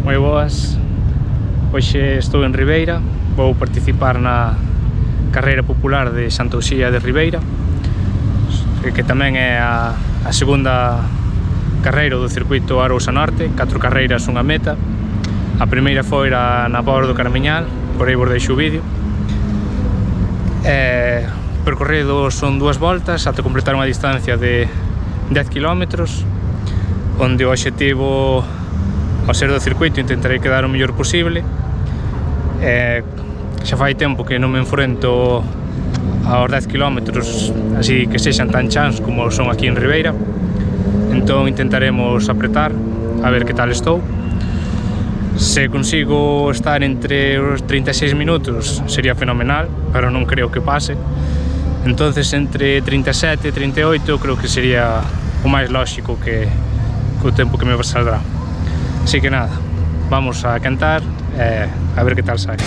Moi boas. Hoxe estou en Ribeira, vou participar na carreira popular de Santa Uxía de Ribeira, que tamén é a segunda carreira do circuito Arousa Norte, 4 carreiras unha meta. A primeira foi na Póboa do Caramiñal, por aí vos deixo o vídeo. O percorrido son 2 voltas ata completar unha distancia de 10 km, onde o obxectivo, ao ser do circuito, intentarei quedar o mellor posible. Xa fai tempo que non me enfrento aos 10 km así que sexan tan chans como son aquí en Ribeira, entón intentaremos apretar a ver que tal estou. Se consigo estar entre os 36 minutos sería fenomenal, pero non creo que pase. Entonces entre 37 e 38 creo que sería o máis lóxico que o tempo que me saldrá. Así que nada, vamos a cantar a ver que tal sai.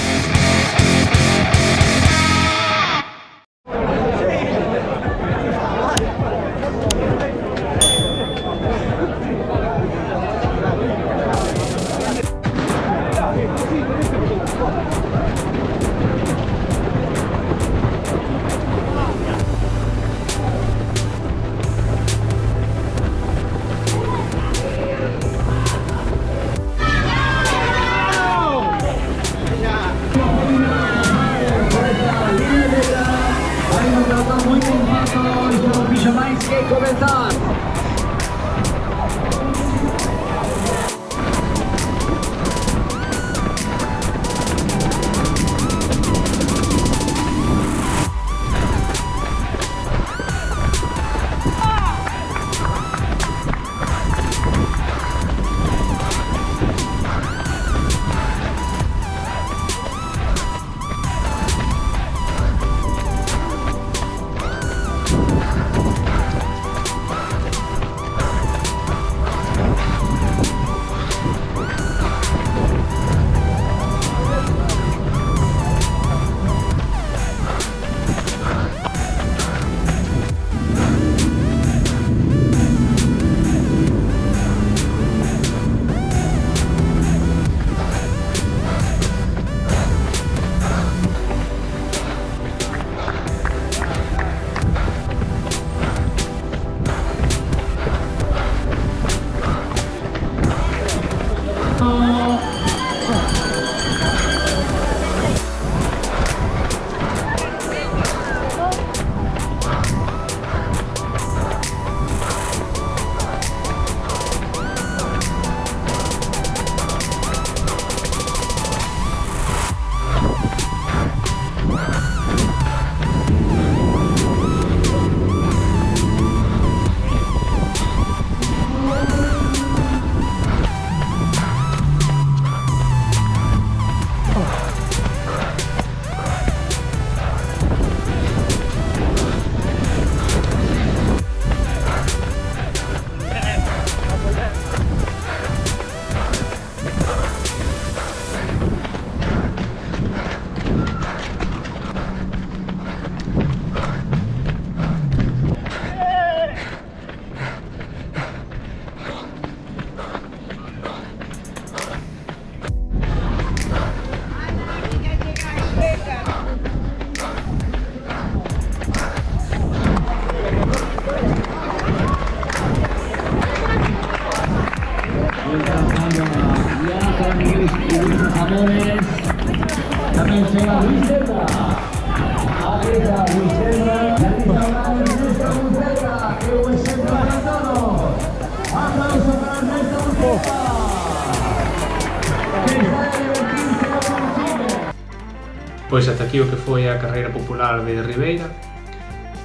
Pois ata aquí o que foi a carreira popular de Ribeira,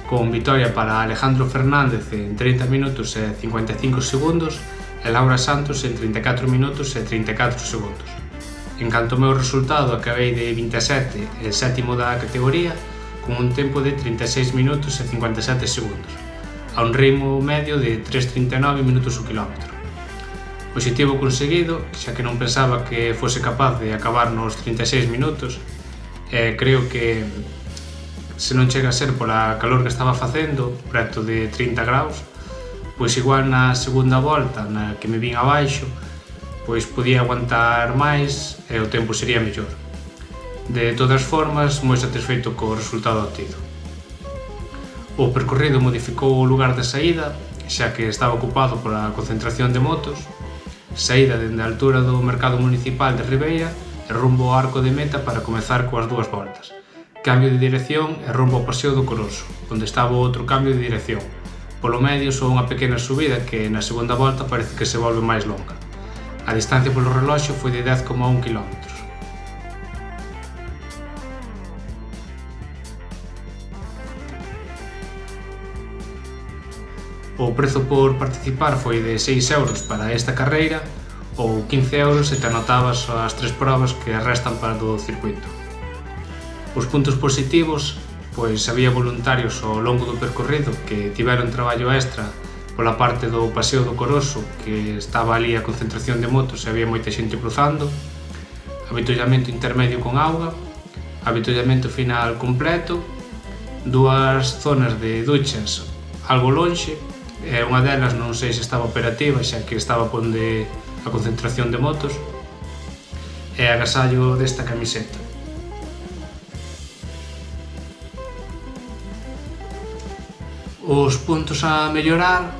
con vitoria para Alejandro Fernández en 30 minutos e 55 segundos e Laura Santos en 34 minutos e 34 segundos. En canto ao meu resultado, acabei de 27 e sétimo da categoría, con un tempo de 36 minutos e 57 segundos, a un ritmo medio de 3,39 minutos o quilómetro. Obxectivo conseguido, xa que non pensaba que fose capaz de acabar nos 36 minutos, creo que se non chega a ser pola calor que estaba facendo, preto de 30 graus, pois igual na segunda volta, na que me vin abaixo, pois podía aguantar máis e o tempo sería mellor. De todas formas, moi satisfeito co resultado obtido. O percorrido modificou o lugar de saída, xa que estaba ocupado pola concentración de motos, saída dende a altura do mercado municipal de Ribeira e rumbo ao arco de meta para comezar coas dúas voltas, cambio de dirección e rumbo ao paseo do Coroso, onde estaba outro cambio de dirección. Polo medio só unha pequena subida que na segunda volta parece que se volve máis longa. A distancia polo reloxo foi de 10,1 km. O prezo por participar foi de 6 euros para esta carreira ou 15 euros se te anotabas as 3 probas que restan para o circuito. Os puntos positivos, pois había voluntarios ao longo do percorrido que tiveron traballo extra pola parte do paseo do Coroso, que estaba ali a concentración de motos e había moita xente cruzando, avitollamento intermedio con auga, avitollamento final completo, dúas zonas de duchas algo lonxe, e unha delas non sei se estaba operativa xa que estaba onde a concentración de motos, e agasallo desta camiseta. Os puntos a mellorar,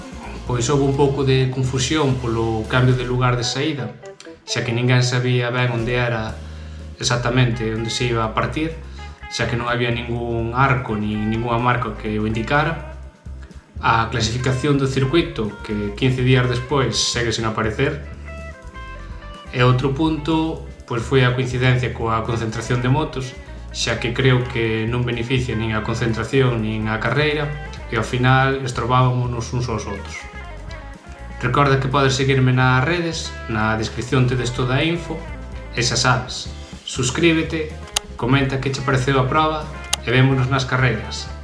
pois houve un pouco de confusión polo cambio de lugar de saída, xa que ninguén sabía ben onde era exactamente onde se iba a partir, xa que non había ningún arco nin ninguna marca que o indicara. A clasificación do circuito, que 15 días despois segue sen aparecer. E outro punto, pois foi a coincidencia coa concentración de motos, xa que creo que non beneficia nin a concentración nin a carreira, e ao final estrobámonos uns aos outros. Recorda que podes seguirme nas redes, na descripción tedes toda a info, e xa sabes, suscríbete, comenta que che pareceu a proba e vémonos nas carreiras.